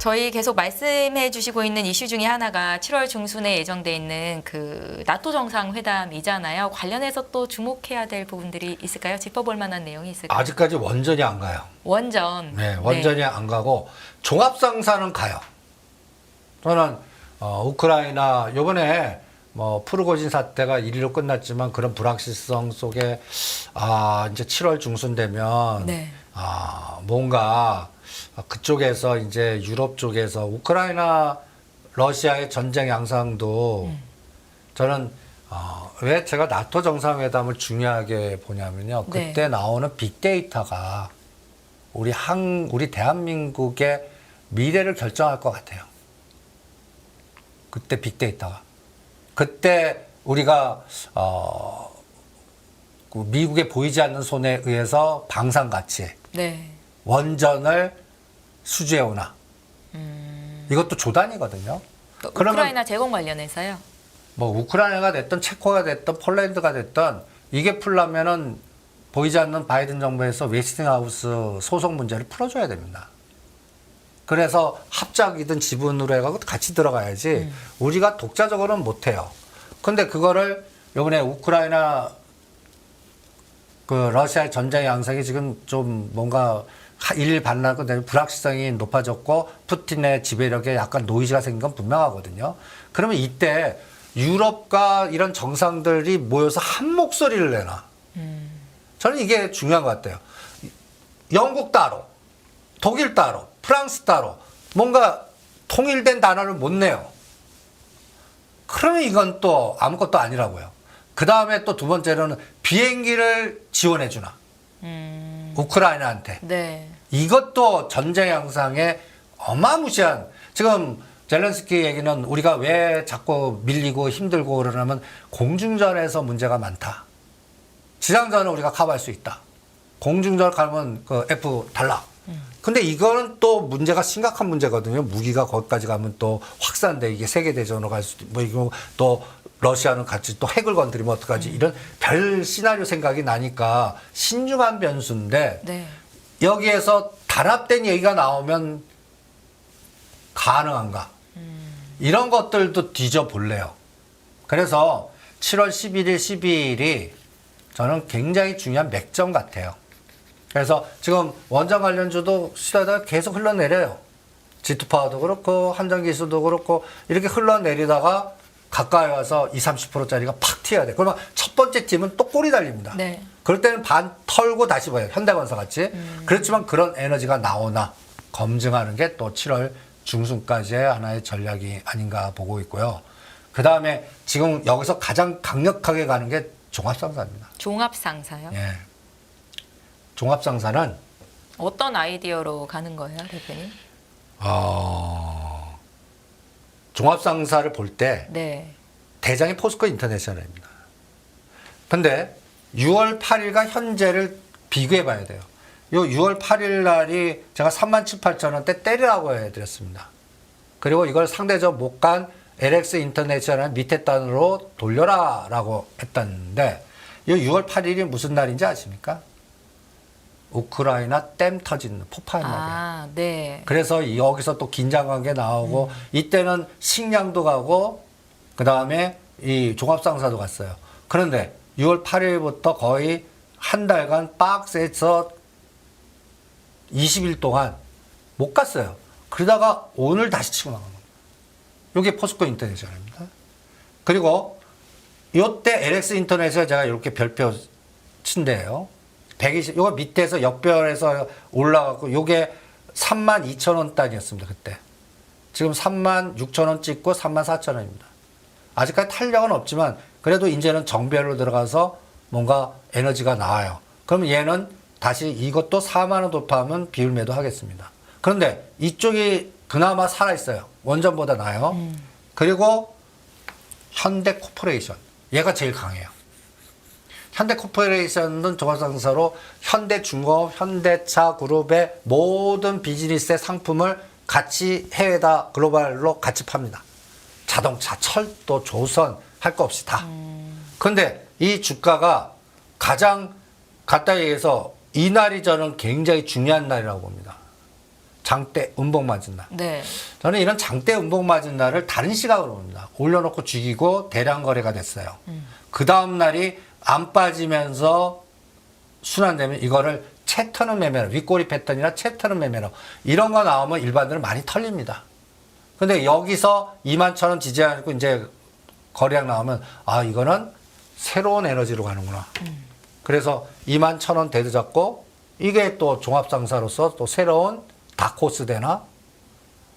저희 계속 말씀해 주시고 있는 이슈 중에 하나가 7월 중순에 예정돼 있는 그 나토 정상회담이잖아요. 관련해서 또 주목해야 될 부분들이 있을까요? 짚어볼 만한 내용이 있을까요? 아직까지 원전이 안 가요. 원전. 네, 원전이 안 가고 종합상사는 가요. 저는 우크라이나 요번에 뭐 프르고진 사태가 1위로 끝났지만 그런 불확실성 속에 이제 7월 중순 되면 네. 뭔가 그쪽에서 이제 유럽 쪽에서 우크라이나 러시아의 전쟁 양상도 저는 왜 제가 나토 정상회담을 중요하게 보냐면요. 네. 그때 나오는 빅데이터가 우리 대한민국의 미래를 결정할 것 같아요. 그때 빅데이터가. 그때 우리가 그 미국에 보이지 않는 손에 의해서 방산가치에 네. 원전을 수주해오나. 이것도 조단이거든요. 그러면 우크라이나 제공 관련해서요. 뭐 우크라이나가 됐든 체코가 됐든 폴란드가 됐든 이게 풀려면은 보이지 않는 바이든 정부에서 웨스팅하우스 소송 문제를 풀어줘야 됩니다. 그래서 합작이든 지분으로 해가지고 같이 들어가야지 우리가 독자적으로는 못해요. 근데 그거를 요번에 우크라이나 그 러시아의 전쟁 양상이 지금 좀 뭔가 일일 반나고 불확실성이 높아졌고 푸틴의 지배력에 약간 노이즈가 생긴 건 분명하거든요. 그러면 이때 유럽과 이런 정상들이 모여서 한 목소리를 내나. 저는 이게 중요한 것 같아요. 영국 따로, 독일 따로, 프랑스 따로 뭔가 통일된 단어를 못 내요. 그러면 이건 또 아무것도 아니라고요. 그 다음에 또 두 번째로는 비행기를 지원해 주나. 우크라이나한테. 네. 이것도 전쟁 양상에 어마무시한 지금 젤렌스키 얘기는 우리가 왜 자꾸 밀리고 힘들고 그러냐면 공중전에서 문제가 많다. 지상전은 우리가 커버할 수 있다. 공중전 가면 그 F 달라. 근데 이거는 또 문제가 심각한 문제거든요. 무기가 거기까지 가면 또 확산돼 이게 세계대전으로 갈 수도 뭐 이거 또 러시아는 같이 또 핵을 건드리면 어떡하지 이런 별 시나리오 생각이 나니까 신중한 변수인데 네. 여기에서 단합된 얘기가 나오면 가능한가? 이런 것들도 뒤져볼래요. 그래서 7월 11일, 12일이 저는 굉장히 중요한 맥점 같아요. 그래서 지금 원전 관련주도 시다가 계속 흘러내려요. G2파워도 그렇고 한전기술도 그렇고 이렇게 흘러내리다가 가까이 와서 20, 30%짜리가 팍 튀어야 돼. 그러면 첫 번째 팀은 또 꼬리 달립니다. 네. 그럴 때는 반 털고 다시 봐요. 현대건설 같이. 그렇지만 그런 에너지가 나오나 검증하는 게 또 7월 중순까지의 하나의 전략이 아닌가 보고 있고요. 그 다음에 지금 여기서 가장 강력하게 가는 게 종합상사입니다. 종합상사요? 예. 종합상사는 어떤 아이디어로 가는 거예요, 대표님? 종합상사를 볼 때 네. 대장이 포스코 인터내셔널입니다. 근데 6월 8일과 현재를 비교해 봐야 돼요. 요 6월 8일 날이 제가 37,800원대 때리라고 해드렸습니다. 그리고 이걸 상대적 못 간 LX 인터내셔널 밑에 단으로 돌려라 라고 했었는데 이 6월 8일이 무슨 날인지 아십니까? 우크라이나 댐 터진 폭발 날이에요. 네. 그래서 여기서 또 긴장 관계 나오고 이때는 식량도 가고 그 다음에 이 종합상사도 갔어요. 그런데 6월 8일부터 거의 한 달간 박스에서 20일 동안 못 갔어요. 그러다가 오늘 다시 치고 나간 겁니다. 이게 포스코 인터내셔널입니다. 그리고 이때 LX 인터내셔널 제가 이렇게 별표 친데요. 120, 요거 밑에서 역별해서 올라가고 요게 32,000원 단이었습니다. 그때. 지금 36,000원 찍고 34,000원입니다. 아직까지 탄력은 없지만 그래도 이제는 정별로 들어가서 뭔가 에너지가 나와요. 그러면 얘는 다시 이것도 4만 원 돌파하면 비율 매도 하겠습니다. 그런데 이쪽이 그나마 살아있어요. 원전보다 나아요. 그리고 현대코퍼레이션. 얘가 제일 강해요. 현대코퍼레이션은 종합상사로 현대중공업, 현대차 그룹의 모든 비즈니스의 상품을 같이 해외다 글로벌로 같이 팝니다. 자동차, 철도, 조선 할 거 없이 다. 그런데 이 주가가 가장 가까이 해서 이 날이 저는 굉장히 중요한 날이라고 봅니다. 장대 음복 맞은 날. 네. 저는 이런 장대 음복 맞은 날을 다른 시각으로 봅니다. 올려놓고 죽이고 대량 거래가 됐어요. 그 다음 날이 안 빠지면서 순환되면 이거를 채터는 매매로, 윗꼬리 패턴이나 채터는 매매로 이런 거 나오면 일반들은 많이 털립니다. 근데 여기서 21,000원 지지하고 이제 거래량 나오면 아 이거는 새로운 에너지로 가는구나. 그래서 21,000원 대도 잡고 이게 또 종합상사로서 또 새로운 다코스 되나?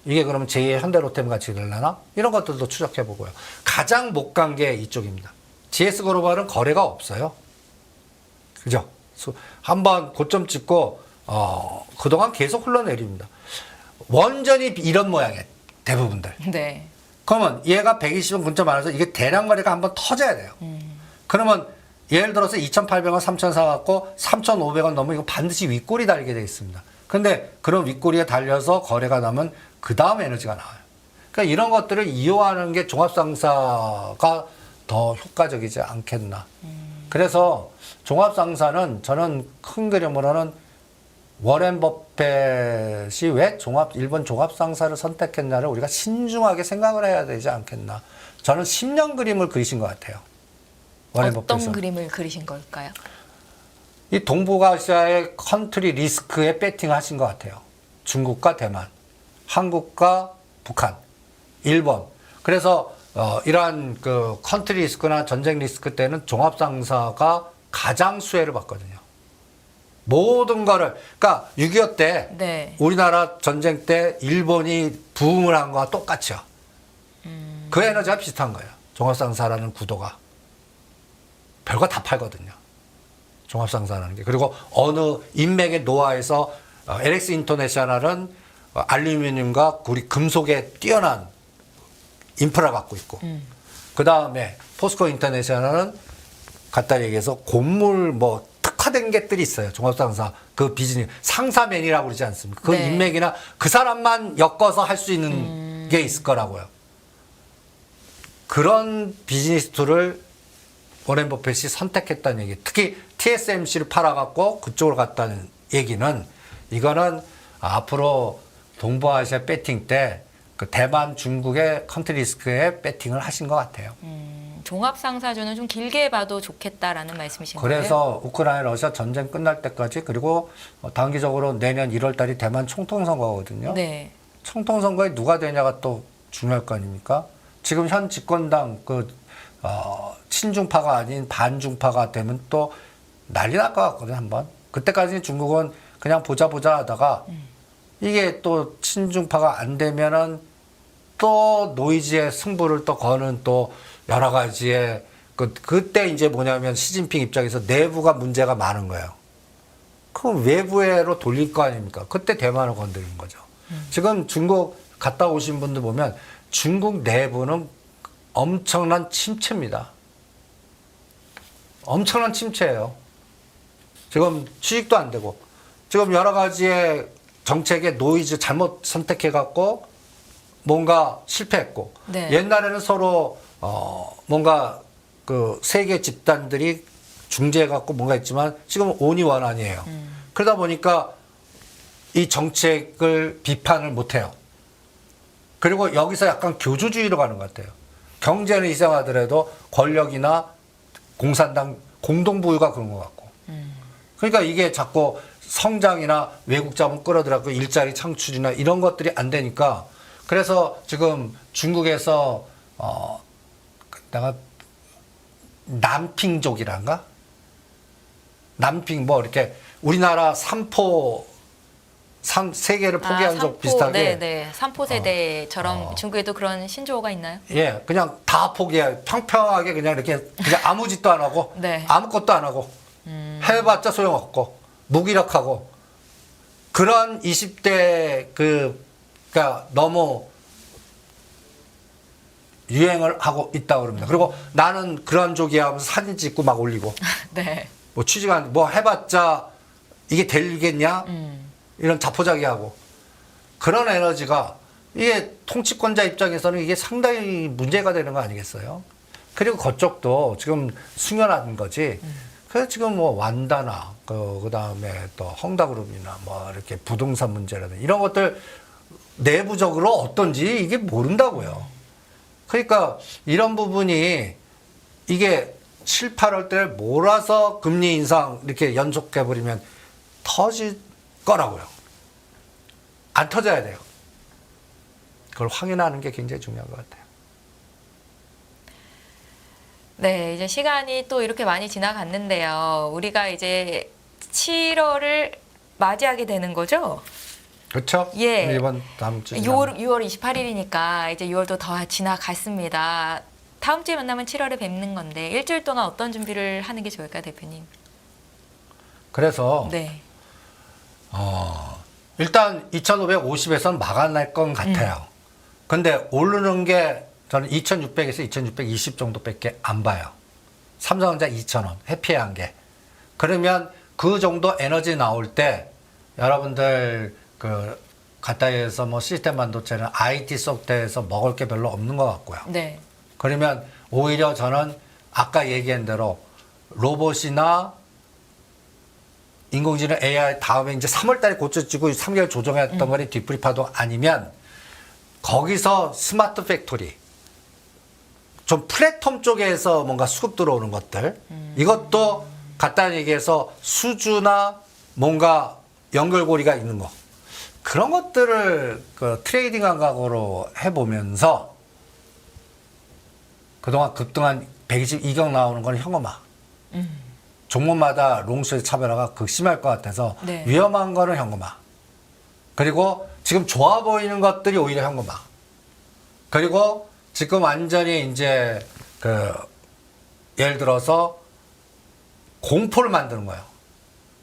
이게 그러면 제2의 현대로템 같이 되려나? 이런 것들도 추적해 보고요. 가장 못 간 게 이쪽입니다. GS글로벌은 거래가 없어요. 그죠? 한번 고점 찍고 그동안 계속 흘러내립니다. 원전이 이런 모양이에요. 대부분들. 네. 그러면 얘가 120원 근처 많아서 이게 대량 거래가 한번 터져야 돼요. 그러면 예를 들어서 2,800원, 3,000원 사갖고 3,500원 넘으면 이거 반드시 윗꼬리 달게 되어 있습니다. 근데 그런 윗꼬리에 달려서 거래가 나면 그 다음 에너지가 나와요. 그러니까 이런 것들을 이용하는 게 종합상사가 더 효과적이지 않겠나. 그래서 종합상사는 저는 큰 그림으로는 워렌 버펫이 왜 일본 종합상사를 선택했나를 우리가 신중하게 생각을 해야 되지 않겠나. 저는 10년 그림을 그리신 것 같아요. 워렌 어떤 버펫은. 그림을 그리신 걸까요? 이 동북아시아의 컨트리 리스크에 배팅을 하신 것 같아요. 중국과 대만, 한국과 북한, 일본. 그래서 이러한 그 컨트리 리스크나 전쟁 리스크 때는 종합상사가 가장 수혜를 받거든요. 모든 거를 그러니까 6.25 때 네. 우리나라 전쟁 때 일본이 부흥을 한 거와 똑같죠. 그 에너지가 비슷한 거예요. 종합상사라는 구도가. 별거 다 팔거든요. 종합상사라는 게. 그리고 어느 인맥의 노화에서 LX 인터내셔널은 알루미늄과 우리 금속에 뛰어난 인프라 갖고 있고 그 다음에 포스코 인터내셔널은 갖다 얘기해서 곡물 뭐 특화된 것들이 있어요. 종합상사 그 비즈니스 상사맨이라고 그러지 않습니까? 그 네. 인맥이나 그 사람만 엮어서 할 수 있는 게 있을 거라고요. 그런 비즈니스 툴을 워렌 버핏이 선택했다는 얘기. 특히 TSMC를 팔아갖고 그쪽으로 갔다는 얘기는 이거는 앞으로 동북아시아 배팅 때 그 대만, 중국의 컨트리 리스크에 배팅을 하신 것 같아요. 종합상사주는 좀 길게 봐도 좋겠다라는 말씀이신 거예요? 그래서 우크라이나 러시아 전쟁 끝날 때까지 그리고 단기적으로 내년 1월 달이 대만 총통선거거든요. 네. 총통선거에 누가 되냐가 또 중요할 거 아닙니까? 지금 현 집권당 친중파가 아닌 반중파가 되면 또 난리 날 것 같거든요, 한번. 그때까지는 중국은 그냥 보자 하다가 이게 또 친중파가 안 되면은 또 노이즈의 승부를 또 거는 또 여러 가지의 그때 이제 뭐냐면 시진핑 입장에서 내부가 문제가 많은 거예요. 그럼 외부로 돌릴 거 아닙니까? 그때 대만을 건드리는 거죠. 지금 중국 갔다 오신 분들 보면 중국 내부는 엄청난 침체입니다. 엄청난 침체예요. 지금 취직도 안 되고 지금 여러 가지의 정책의 노이즈 잘못 선택해갖고 뭔가 실패했고 네. 옛날에는 서로 뭔가 그 세계 집단들이 중재해갖고 뭔가 했지만 지금 온이원안이에요. 그러다 보니까 이 정책을 비판을 못해요. 그리고 여기서 약간 교주주의로 가는 것 같아요. 경제는 희생하더라도 권력이나 공산당 공동부유가 그런 것 같고. 그러니까 이게 자꾸 성장이나 외국 자본 끌어들여고 일자리 창출이나 이런 것들이 안 되니까 그래서 지금 중국에서 내가 남핑족이란가? 남핑 뭐 이렇게 우리나라 삼포 세계를 포기한 족 비슷하게 네. 삼포 세대처럼 중국에도 그런 신조어가 있나요? 예, 그냥 다 포기해. 평평하게 그냥 이렇게 그냥 아무 짓도 안 하고 네. 아무것도 안 하고 해봤자 소용없고 무기력하고 그런 20대 그러니까 너무 유행을 하고 있다고 그럽니다. 그리고 나는 그런 쪽이야 하면서 사진 찍고 막 올리고 네. 뭐 취직한 뭐 해봤자 이게 되겠냐 이런 자포자기하고 그런 에너지가 이게 통치권자 입장에서는 이게 상당히 문제가 되는 거 아니겠어요? 그리고 그쪽도 지금 숙연한 거지 그래서 지금 뭐 완다나 그다음에 또 헝다그룹이나 뭐 이렇게 부동산 문제라든지 이런 것들 내부적으로 어떤지 이게 모른다고요. 그러니까 이런 부분이 이게 7, 8월 때 몰아서 금리 인상 이렇게 연속해버리면 터질 거라고요. 안 터져야 돼요. 그걸 확인하는 게 굉장히 중요한 것 같아요. 네, 이제 시간이 또 이렇게 많이 지나갔는데요. 우리가 이제 7월을 맞이하게 되는 거죠? 그렇죠? 예. 이번 다음 주 6월 28일이니까 이제 6월도 더 지나갔습니다. 다음 주에 만나면 7월에 뵙는 건데 일주일 동안 어떤 준비를 하는 게 좋을까요, 대표님? 그래서 네. 일단 2,550에서는 막아낼 건 같아요. 근데 오르는 게 저는 2,600에서 2,620 정도밖에 안 봐요. 삼성전자 2,000원 회피한 게. 그러면 그 정도 에너지 나올 때 여러분들 그 가까이에서 뭐 시스템 반도체는 IT 속대에서 먹을 게 별로 없는 것 같고요. 네. 그러면 오히려 저는 아까 얘기한 대로 로봇이나 인공지능 AI 다음에 이제 3월 달에 고쳐지고 3개월 조정했던 거리 뒤풀이 파동 아니면 거기서 스마트 팩토리 좀 플랫폼 쪽에서 뭔가 수급 들어오는 것들 이것도 간단히 얘기해서 수주나 뭔가 연결고리가 있는 거 그런 것들을 그 트레이딩 감각으로 해보면서 그동안 급등한 122경 나오는 건 현금화 종목마다 롱숏의 차별화가 극심할 것 같아서 네. 위험한 거는 현금화 그리고 지금 좋아 보이는 것들이 오히려 현금화 그리고 지금 완전히 이제 그 예를 들어서 공포를 만드는 거예요.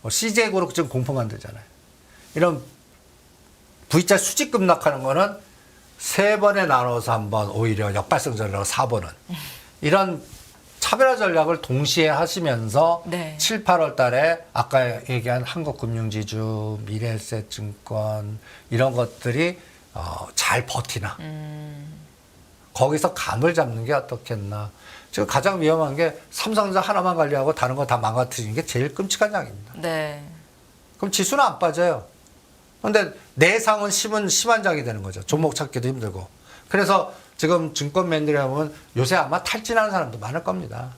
뭐 CJ그룹 지금 공포 만들잖아요. 이런 V자 수직 급락하는 거는 3번에 나눠서 한번 오히려 역발성 전략으로 4번은 이런 차별화 전략을 동시에 하시면서 네. 7, 8월 달에 아까 얘기한 한국금융지주, 미래에셋증권 이런 것들이 잘 버티나 거기서 감을 잡는 게 어떻겠나. 지금 가장 위험한 게 삼성전자 하나만 관리하고 다른 거 다 망가뜨리는 게 제일 끔찍한 장입니다. 네. 그럼 지수는 안 빠져요. 그런데 내상은 심한 장이 되는 거죠. 종목 찾기도 힘들고. 그래서 지금 증권맨들이 보면 요새 아마 탈진하는 사람도 많을 겁니다.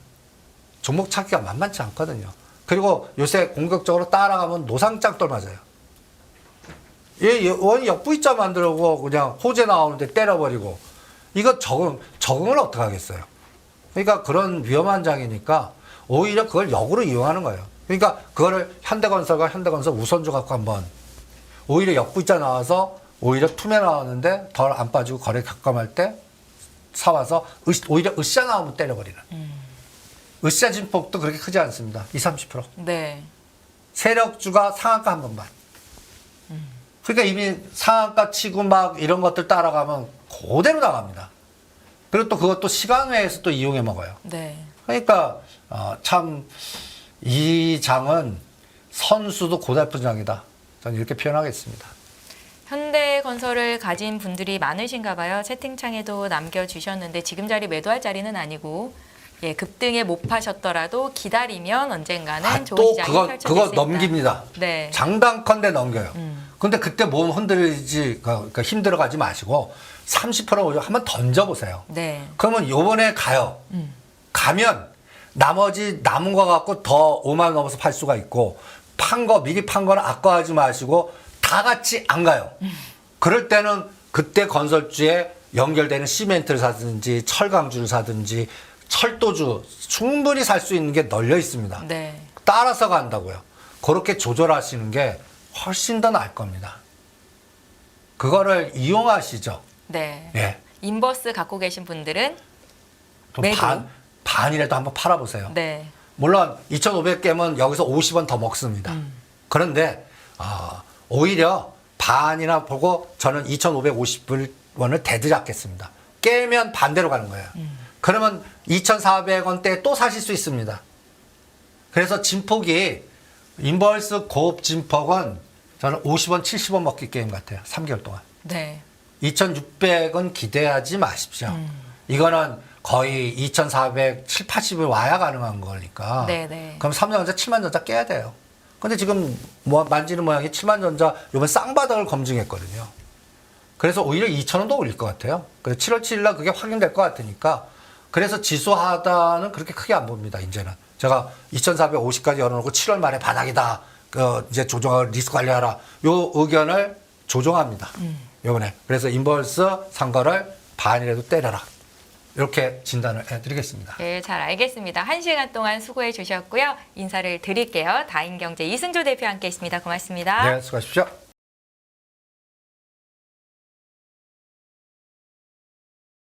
종목 찾기가 만만치 않거든요. 그리고 요새 공격적으로 따라가면 노상장돌 맞아요. 얘 원이 역부이자 만들고 그냥 호재 나오는데 때려버리고 이거 적응을 어떻게 하겠어요? 그러니까 그런 위험한 장이니까 오히려 그걸 역으로 이용하는 거예요. 그러니까 그거를 현대건설과 현대건설 우선주 갖고 한번 오히려 역부이자 나와서 오히려 투매 나왔는데 덜 안 빠지고 거래 격감할 때 사와서 오히려 으쌰 나오면 때려버리는. 으쌰 진폭도 그렇게 크지 않습니다. 20, 30%. 네. 세력주가 상한가 한 번만. 그러니까 이미 상한가 치고 막 이런 것들 따라가면 그대로 나갑니다. 그리고 또 그것도 시간 외에서 또 이용해 먹어요. 네. 그러니까 참 이 장은 선수도 고달픈 장이다. 저는 이렇게 표현하겠습니다. 현대건설을 가진 분들이 많으신가 봐요. 채팅창에도 남겨주셨는데 지금 자리 매도할 자리는 아니고 예, 급등에 못 파셨더라도 기다리면 언젠가는 좋은 또 시장이 펼쳐질 수 그거 있다. 넘깁니다. 네. 장단컨대 넘겨요. 근데 그때 몸 흔들리지 그러니까 힘들어가지 마시고 30% 한번 던져보세요. 네. 그러면 요번에 가요. 가면 나머지 남은 거 갖고 더 5만 원 넘어서 팔 수가 있고 미리 판 거는 아까워하지 마시고 다 같이 안 가요. 그럴 때는 그때 건설주에 연결되는 시멘트를 사든지 철강주를 사든지 철도주 충분히 살 수 있는 게 널려 있습니다. 네. 따라서 간다고요. 그렇게 조절하시는 게 훨씬 더 나을 겁니다. 그거를 이용하시죠. 네. 예. 인버스 갖고 계신 분들은 좀 매도. 반이라도 한번 팔아보세요. 네. 물론 2,500개면 여기서 50원 더 먹습니다. 그런데 오히려 반이나 보고 저는 2,550원을 대드잡겠습니다. 깨면 반대로 가는 거예요. 그러면 2,400원대에 또 사실 수 있습니다. 그래서 진폭이 인버스 고업 진폭은 저는 50원, 70원 먹기 게임 같아요. 3개월 동안. 네. 2,600원 기대하지 마십시오. 이거는 거의 2,470, 80을 와야 가능한 거니까. 네네. 그럼 삼성전자 7만 전자 깨야 돼요. 근데 지금 뭐 만지는 모양이 7만 전자 이번 쌍바닥을 검증했거든요. 그래서 오히려 2,000원도 올릴 것 같아요. 그래서 7월 7일 날 그게 확인될 것 같으니까 그래서 지수 하단은 그렇게 크게 안 봅니다. 이제는 제가 2,450까지 열어놓고 7월 말에 바닥이다. 이제 조정을 리스크 관리하라. 요 의견을 조정합니다. 요번에 그래서 인버스 산 거를 반이라도 때려라. 이렇게 진단을 해드리겠습니다. 네, 잘 알겠습니다. 1시간 동안 수고해 주셨고요. 인사를 드릴게요. 다인경제 이승조 대표 함께했습니다. 고맙습니다. 네, 수고하십시오.